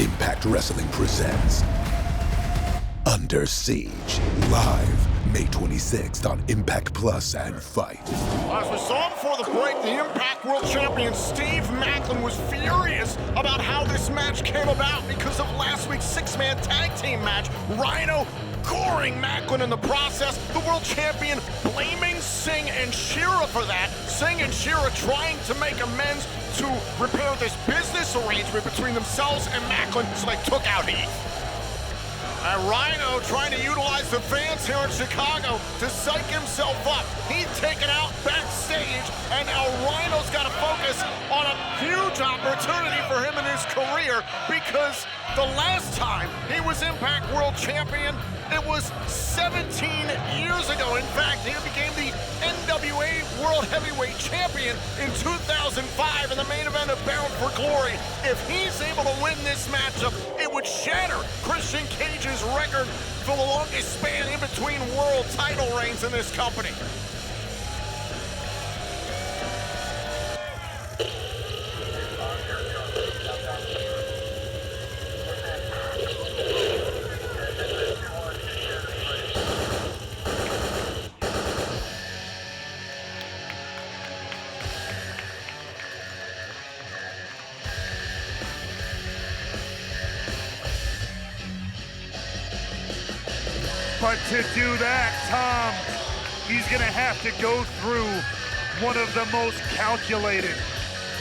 Impact Wrestling presents Under Siege, live May 26th on Impact Plus and Fight. As we saw before the break, the Impact World Champion Steve Macklin was furious about how this match came about because of last week's six-man tag team match. Rhino goring Macklin in the process. The World Champion blaming Singh and Shera for that. Singh and Shera trying to make amends to repair this business arrangement between themselves and Macklin, so they took out Heath. And Rhino trying to utilize the fans here in Chicago to psych himself up. He's taken out backstage, and now Rhino's got to focus on a huge opportunity for him in his career, because the last time he was Impact World Champion, it was 17 years ago. In fact, he became the NWA World Heavyweight Champion in 2005 in the main event of Bound for Glory. If he's able to win this matchup, it would shatter Christian Cage's record for the longest span in between world title reigns in this company. But to do that, Tom, he's gonna have to go through one of the most calculated,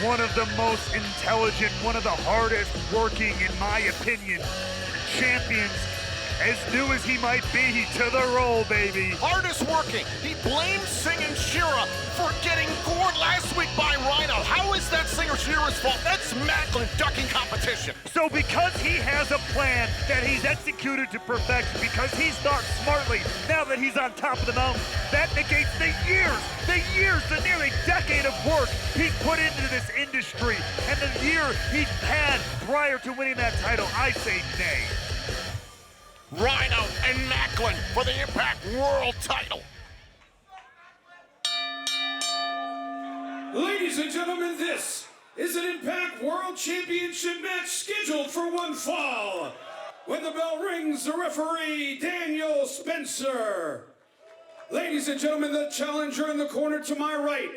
one of the most intelligent, one of the hardest working, in my opinion, champions, as new as he might be, to the role, baby. Hardest working. He blames Singh and Shera for getting gored last week by Rhino. How is that Singh or Shera's fault? That's Macklin ducking competition. So because he has a plan that he's executed to perfection, because he's thought smartly, now that he's on top of the mountain, that negates the nearly decade of work he's put into this industry, and the year he's had prior to winning that title. I say nay. Rhino and Macklin for the Impact World title. Ladies and gentlemen, this is an Impact World Championship match scheduled for one fall. When the bell rings, the referee, Daniel Spencer. Ladies and gentlemen, the challenger in the corner to my right.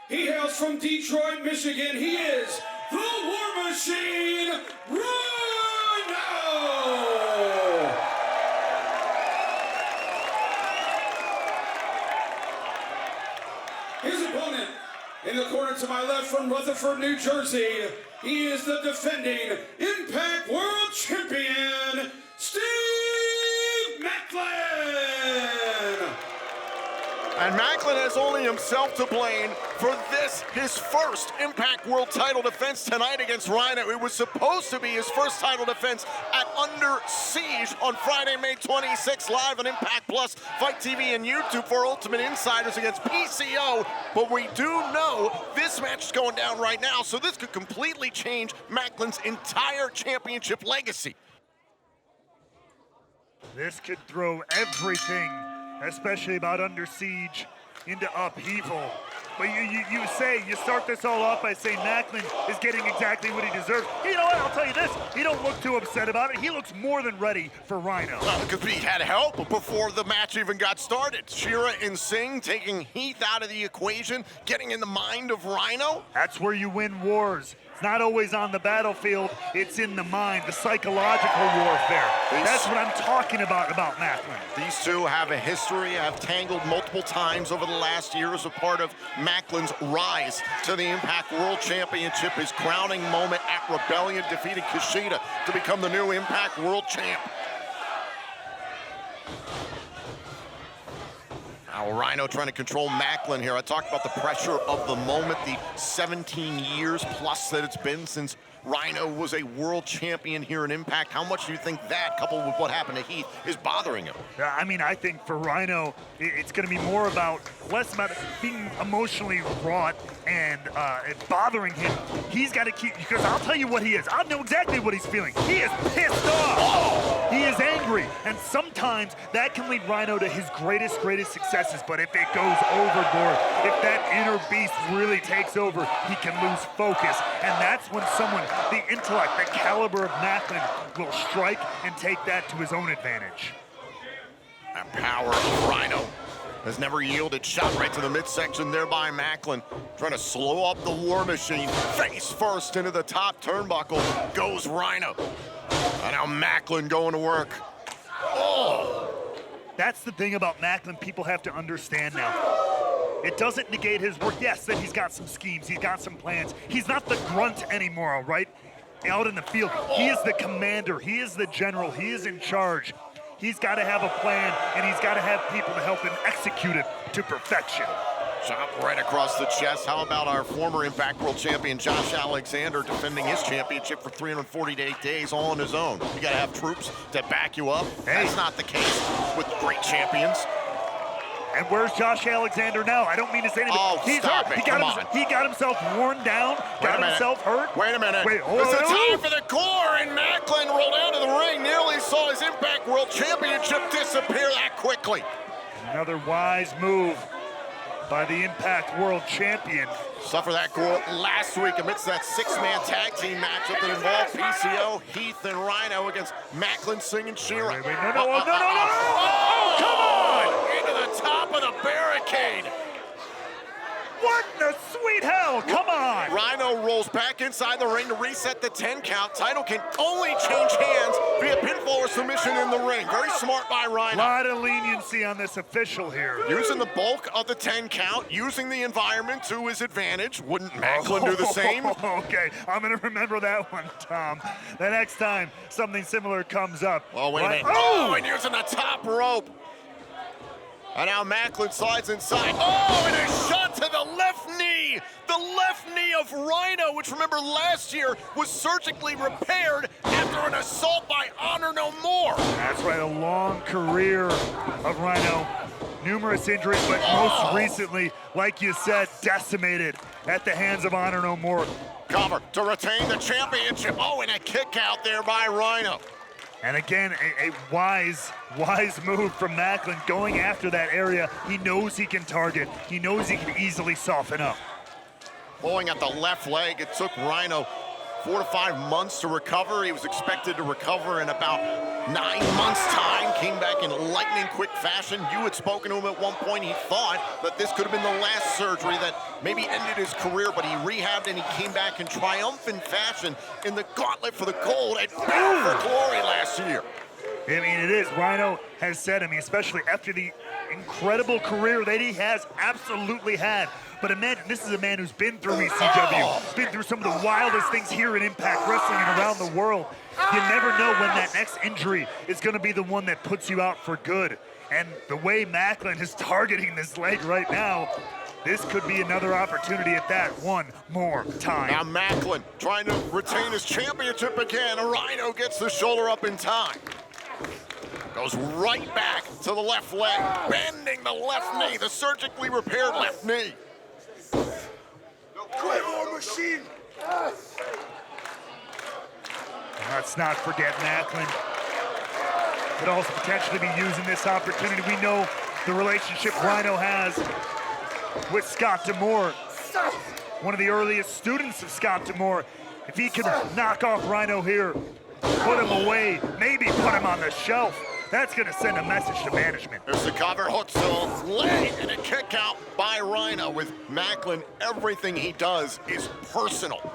He hails from Detroit, Michigan. He is the War Machine, Rhino! His opponent in the corner to my left from Rutherford, New Jersey, he is the defending Impact World Champion, Steve Macklin! And Macklin has only himself to blame for this, his first Impact World title defense tonight against Rhino. It was supposed to be his first title defense at Under Siege on Friday, May 26th, live on Impact Plus, Fight TV, and YouTube for Ultimate Insiders against PCO. But we do know this match is going down right now, so this could completely change Macklin's entire championship legacy. This could throw everything, especially about Under Siege, into upheaval. But you start this all off by saying Macklin is getting exactly what he deserves. You know what, I'll tell you this, he don't look too upset about it. He looks more than ready for Rhino. Because he had help before the match even got started. Shera and Singh taking Heath out of the equation, getting in the mind of Rhino. That's where you win wars. It's not always on the battlefield, it's in the mind, the psychological warfare. That's what I'm talking about Macklin. These two have a history, have tangled multiple times over the last year as a part of Macklin's rise to the Impact World Championship. His crowning moment at Rebellion, defeating Kushida to become the new Impact World Champ. Now Rhino trying to control Macklin here. I talked about the pressure of the moment, the 17 years plus that it's been since Rhino was a world champion here in Impact. How much do you think that, coupled with what happened to Heath, is bothering him? I mean, I think for Rhino, it's going to be less about being emotionally wrought and bothering him. He's got to keep, because I'll tell you what he is. I know exactly what he's feeling. He is pissed off. He is angry. And sometimes that can lead Rhino to his greatest successes. But if it goes overboard, if that inner beast really takes over, he can lose focus. And that's when someone the intellect, the caliber of Macklin will strike and take that to his own advantage. That power of Rhino has never yielded. Shot right to the midsection there by Macklin. Trying to slow up the War Machine. Face first into the top turnbuckle goes Rhino. And now Macklin going to work. Oh! That's the thing about Macklin people have to understand now. It doesn't negate his work. Yes, that he's got some schemes, he's got some plans. He's not the grunt anymore, all right? Out in the field, he is the commander, he is the general, he is in charge. He's got to have a plan, and he's got to have people to help him execute it to perfection. Chop right across the chest. How about our former Impact World Champion, Josh Alexander, defending his championship for 348 days all on his own? You got to have troops to back you up. Hey. That's not the case with great champions. And where's Josh Alexander now? I don't mean to say anything. Oh, He's stop hurt. it. He got himself worn down, got himself hurt. Wait a minute. Wait, It's the time for the core, and Macklin rolled out of the ring. Nearly saw his Impact World Championship disappear that quickly. Another wise move by the Impact World Champion. Suffered that goal last week amidst that six-man tag team matchup that involved PCO, Heath, and Rhino against Macklin, Singh, and Shearer. Wait, no. Oh, come on! Into the top of the barricade. What in the sweet hell? Come on! Rhino rolls back inside the ring to reset the 10 count. Title can only change hands via pinfall or submission in the ring. Very smart by Rhino. A lot of leniency on this official here. Using the bulk of the 10 count, using the environment to his advantage. Wouldn't Macklin do the same? Okay, I'm gonna remember that one, Tom. The next time something similar comes up. Oh, wait a minute. Oh, and using the top rope. And now Macklin slides inside. Oh, and a shot to the left knee. The left knee of Rhino, which remember last year was surgically repaired after an assault by Honor No More. That's right, a long career of Rhino. Numerous injuries, but most recently, like you said, decimated at the hands of Honor No More. Cover to retain the championship. Oh, and a kick out there by Rhino. And again, a wise move from Macklin going after that area. He knows he can target. He knows he can easily soften up. Pulling at the left leg, it took Rhino 4 to 5 months to recover. He was expected to recover in about 9 months' time. Came back in lightning quick fashion. You had spoken to him at one point. He thought that this could have been the last surgery that maybe ended his career, but he rehabbed and he came back in triumphant fashion in the gauntlet for the gold at Bound for Glory last year. I mean, it is. Rhino has said, especially after the incredible career that he has absolutely had. But imagine, this is a man who's been through ECW, been through some of the wildest things here in Impact Wrestling and around the world. You never know when that next injury is going to be the one that puts you out for good. And the way Macklin is targeting this leg right now, this could be another opportunity at that one more time. Now Macklin trying to retain his championship again. Rhino gets the shoulder up in time. Goes right back to the left leg, bending the left knee, the surgically repaired left knee. Machine. Let's not forget Macklin could also potentially be using this opportunity. We know the relationship Rhino has with Scott D'Amore, one of the earliest students of Scott D'Amore. If he can knock off Rhino here, put him away, maybe put him on the shelf, that's going to send a message to management. There's the cover, hooks to the leg, and a kick out by Rhino. With Macklin, everything he does is personal.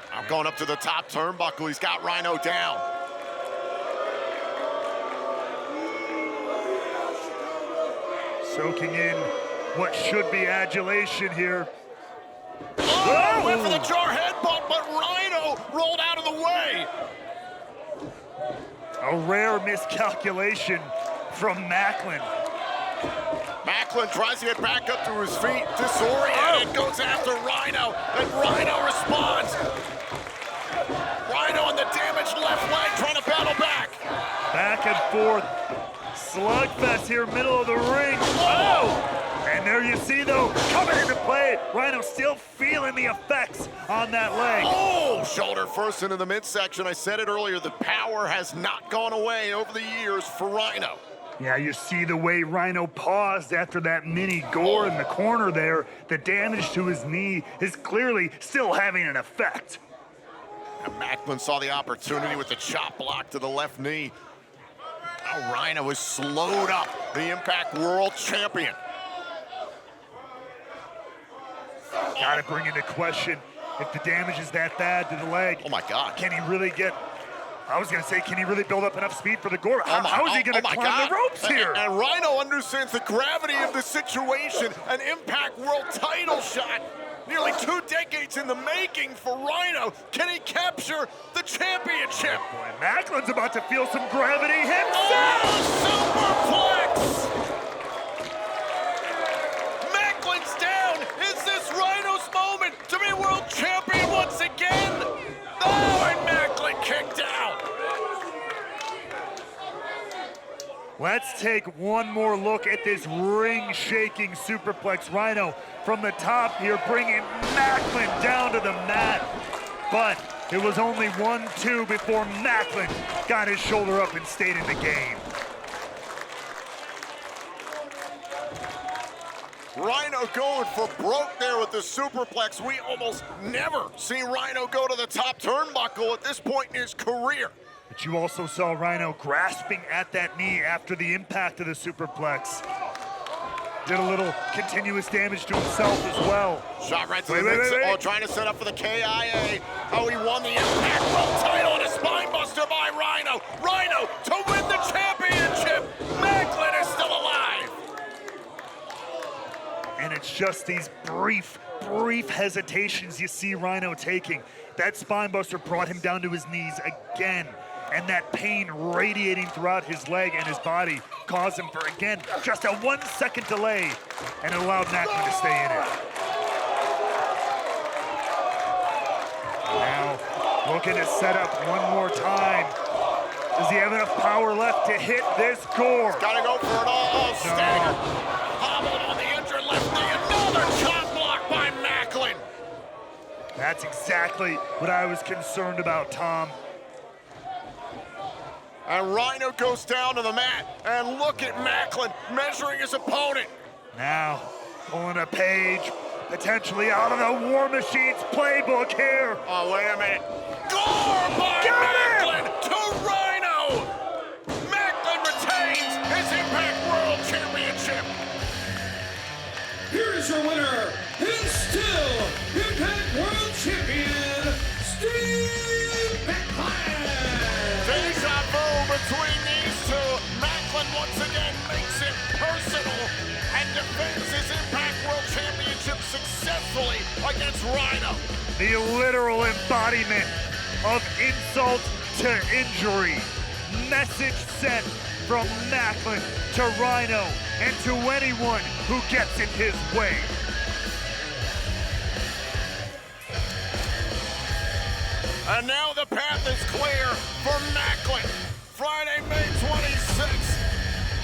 Now going up to the top turnbuckle, he's got Rhino down. Soaking in what should be adulation here. Oh, went for the jar headbutt, but Rhino rolled out of the way. A rare miscalculation from Macklin. Macklin tries to get back up to his feet, disoriented, goes after Rhino, and Rhino responds. Rhino on the damaged left leg, trying to battle back. Back and forth. Slugfest here, middle of the ring. Oh! And there you see, though, coming into play, Rhino still feeling the effects on that leg. Oh! Shoulder first into the midsection. I said it earlier, the power has not gone away over the years for Rhino. Yeah, you see the way Rhino paused after that mini gore in the corner there. The damage to his knee is clearly still having an effect. And Macklin saw the opportunity with the chop block to the left knee. Now Rhino is slowed up, the Impact World Champion. Got to bring into question if the damage is that bad to the leg. Oh my God. Can he really get, I was going to say, can he really build up enough speed for the gore? How is he going to climb the ropes here? And Rhino understands the gravity of the situation. An Impact World title shot. Nearly 2 decades in the making for Rhino. Can he capture the championship? Boy, Macklin's about to feel some gravity himself. Oh, superplex! Macklin's down. Is this Rhino's moment to be world champion once again? Oh, and Macklin kicked out. Let's take one more look at this ring-shaking superplex. Rhino from the top here, bringing Macklin down to the mat. But it was only 1-2 before Macklin got his shoulder up and stayed in the game. Rhino going for broke there with the superplex. We almost never see Rhino go to the top turnbuckle at this point in his career. But you also saw Rhino grasping at that knee after the impact of the superplex. Did a little continuous damage to himself as well. Shot right to the midsection. Oh, trying to set up for the KIA. Oh, he won the Impact World title and a spine buster by Rhino. Rhino to win the championship. Macklin is still alive. And it's just these brief hesitations you see Rhino taking. That spine buster brought him down to his knees again. And that pain radiating throughout his leg and his body caused him for, again, just a 1-second delay, and it allowed Macklin to stay in it. Now, looking to set up one more time. Does he have enough power left to hit this gore? Gotta go for it all. Stagger. Hobbled on the injured left knee. Another chop block by Macklin. That's exactly what I was concerned about, Tom. And Rhino goes down to the mat. And look at Macklin measuring his opponent. Now, pulling a page, potentially out of the War Machine's playbook here. Oh, wait a minute. Gore by Macklin to Rhino. Macklin retains his Impact World Championship. Here's your winner, and still Impact World Champion, Steve Macklin. Deja vu between these two. Macklin once again makes it personal and defends his Impact World Championship successfully against Rhino. The literal embodiment of insult to injury. Message sent from Macklin to Rhino and to anyone who gets in his way. And now the path is clear for Macklin. Friday, May 26th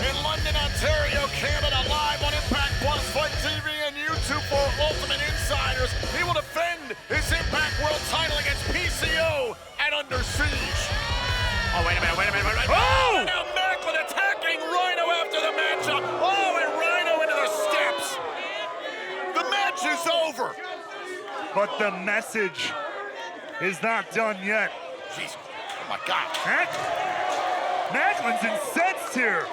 in London, Ontario, Canada, live on Impact Plus, Fight TV, and YouTube for Ultimate Insiders. He will defend his Impact World title against PCO at Under Siege. Oh, wait a minute. Oh! Now Macklin attacking Rhino after the matchup. Oh, and Rhino into the steps. The match is over. But the message is not done yet. Jeez, oh my God. Macklin's incensed here.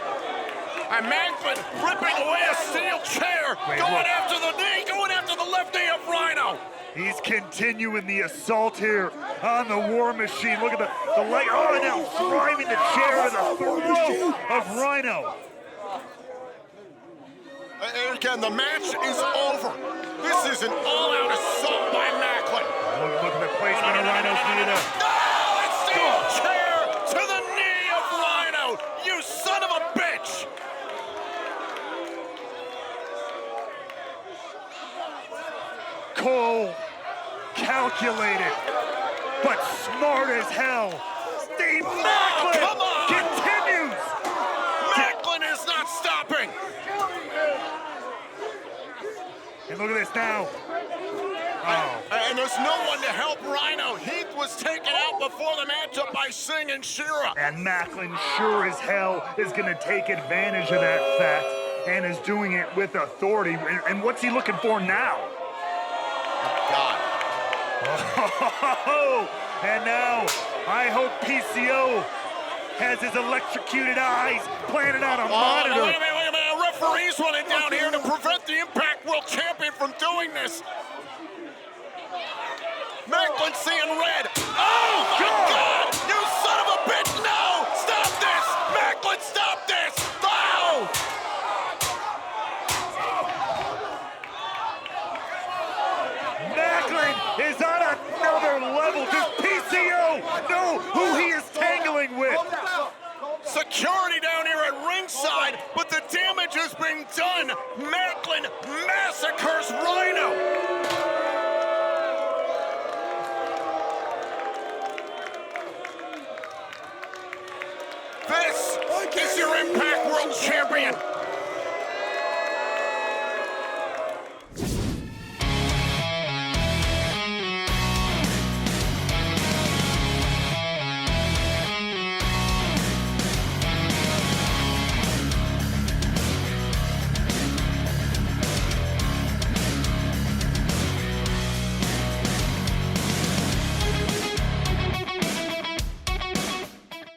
And Macklin ripping away a steel chair, going after the knee, going after the left knee of Rhino. He's continuing the assault here on the War Machine. Look at the leg. Oh, and now driving the chair to the throat of Rhino. And again, the match is over. This is an all-out assault by Macklin. Look at the placement of Rhino's knee there. Oh, a steel chair to the knee of Rhino. You son of a bitch. Cold, calculated, but smart as hell. Steve Macklin come on. continues. Macklin is not stopping. And look at this now. Oh. And there's no one to help Rhino. He was taken out before the matchup by Singh and Shira. And Macklin sure as hell is going to take advantage of that fact and is doing it with authority. And what's he looking for now? God. Oh, and now I hope PCO has his electrocuted eyes planted on a monitor. Wait a minute. A referee's running down here to prevent the Impact World Champion from doing this. Macklin seeing red. Oh, my God! You son of a bitch! No! Stop this! Macklin, stop this! Foul! Macklin is on another level. Does PCO know who he is tangling with? Security down here at ringside, but the damage is being done. Macklin massacres Rhino. This is your Impact World Champion,